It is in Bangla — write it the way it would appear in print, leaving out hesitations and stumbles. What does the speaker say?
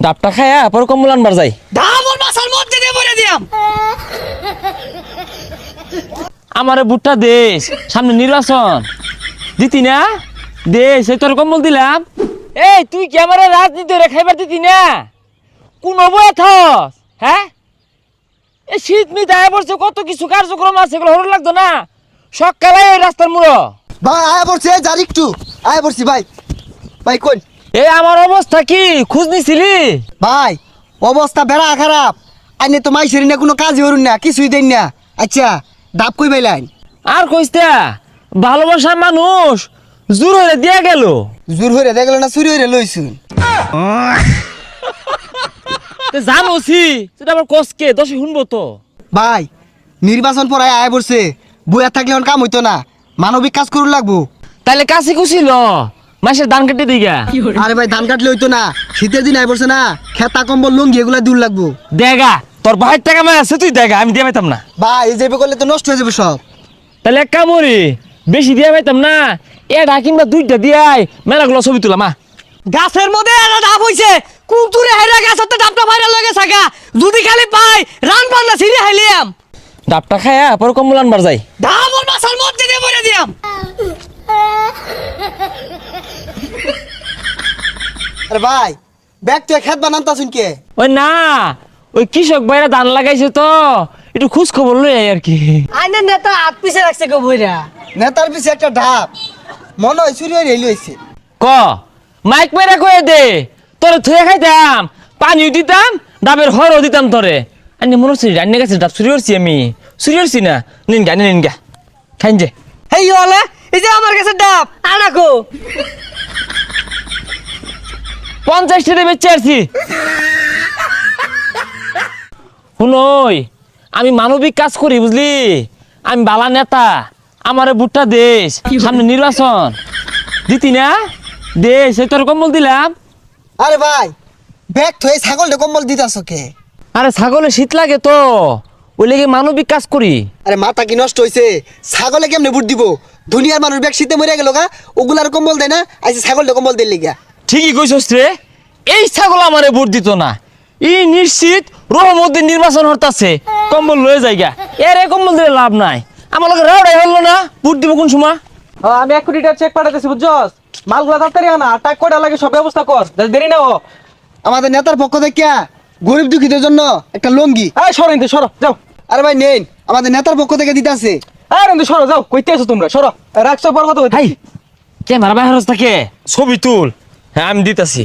ডাবটা খায়া পরে কম্বল আনবার যাই। ধামর মাছার মধ্যে দিয়ে বলে দিয়াম। আমারে বুটটা দেশ, সামনে নির্বাচন দিতি না, দেশ এই তোর কম্বল দিলাম। এই তুই কি আমার রাজনীতি রে খাইবার দিতি না? কোন বয়ে থস? হ্যাঁ, এই শীত মিত আয় পড়ছে, কত কিছু কার্যক্রম আছে, এগুলো হরণ লাগতো না? সকালে ওই রাস্তার মুড়ো ভাই আয়া পড়ছে, যার একটু আয়া পড়ছি ভাই। ভাই কোন এই আমার অবস্থা কি খোঁজ নিছিলি? ভাই অবস্থা বেড়া খারাপ। আইনে তো মাইসেরি না, কোনো কাজই হরুন না, কিছুই দেন না। আচ্ছা ডাব কই পাইলেন? আর কইস্তা ভালোবাসার মানুষ জোর হয়ে দিয়া গেল। জোর হইরে দেখলো না, চুরি হইরে লইছুন। জানোছি সেটা আবার কসকে দশে শুনবো তো। ভাই নির্বাচন পরে আয়া পড়ছে, বইয়া থাকলে এখন কাম হইতো না, মানবিক কাজ করুন লাগবো। তাইলে কাছে কুছিল মাসের ধান কেটে দিগা। আরে ভাই ধান কাটলে হইতো না, শীতের দিন আয় পড়ছে না, খেতা কম্বল লুঙ্গি এগুলা দূর লাগবো। দেগা তোর ভাইয়ের টাকা মায় আছে, তুই দেখা, আমি দিয়ে পাইতাম না। ভাই এই যাবে করলে তো নষ্ট হয়ে যাবে সব। তাহলে এক কামড়ি বেশি দিয়ে পাইতাম না, এটা কিংবা দুইটা দিয়াই মেলাগুলো ছবি তুলা মা। গাছের মধ্যে একটা ডাব হইছে, কুতুরে হাইরা গাছের তো ডাবটা ভাইরা লগে থাকা। যদি খালি পাই রান বান্না ছিঁড়ে হাইলিয়াম। ডাবটা খায়া পরে কম্বল আনবার যাই। ধামর মাছার মধ্যে দিয়ে বলে দিয়াম। আরে ভাই ব্যাগ তুই খেত বানান তা শুনকে। ওই না, ওই কৃষক ভাইরা ধান লাগাইছে তো, একটু খোঁজ খবর লই আই আর কি। আইনে নেতা হাত পিছে রাখছে গো বইরা। নেতার পিছে একটা ঢাপ, মনে হয় চুরি হইরে লইছে। ক মাইক মেরা কয়ে দে, তোরে থুয়ে খাইতাম, পানিও দিতাম, ডাবের হরও দিতাম তোরে। আনি মনে হচ্ছে রান্না গাছের ডাব চুরি করছি আমি, চুরি করছি না। নিন গা নিন গা খাইন যে। হেই হলে এই যে আমার কাছে ডাব আনাকো। 50 টাকা বেচে আসছি। শুনই আমি মানবিক কাজ করি বুঝলি, আমি বালা নেতা, আমারে বুটটা দেশ, সামনে নির্বাচন দিতি না, দেশ এই তোর কম্বল দিলাম। আরে ভাই ব্যাগ থয়ে ছাগলটা কম্বল দিতাছ কে? আরে ছাগলে শীত লাগে তো, ওই লেগে মানবিক কাজ করি। আরে মাথা কি নষ্ট হইছে? ছাগলে কেমনে বুট দিব? দুনিয়ার মানুষ ব্যাগ শীতে মরে গেল গা, ওগুলার কম্বল দেয় না, আইসে ছাগলটা কম্বল দিলি গা। ঠিকই কইছস রে, এই ছাগল আমারে ভোট দিত না, ই নিশ্চিত রহমতের নির্বাচন হতাছে, কম্বল লয়ে যাইগা। এর এ কম্বল দিলে লাভ নাই, আমার লগে রাউডাই হলো না, ভোট দিব কোন সময়? আমি 1 কোটি টাকা চেক পাঠাতেছি বুঝছস। মালগুলা তাড়াতাড়ি আনা, আর টাকা কয়টা লাগে সব ব্যবস্থা কর, দেরি না ও। আমাদের নেতার পক্ষ থেকে গরিব দুঃখীদের জন্য একটা লঙ্গি। এই সরো ইন্দু সরো যাও। আরে ভাই নেন, আমাদের নেতার পক্ষ থেকে দিতাছে। আর ইন্দু সরো যাও, কইতে আছো তোমরা সরো। রাখছো পর কথা হাই হইতাছি। ক্যামেরা বাইরে থাকে, ছবি তুল। হ্যাঁ আমি দিতাছি।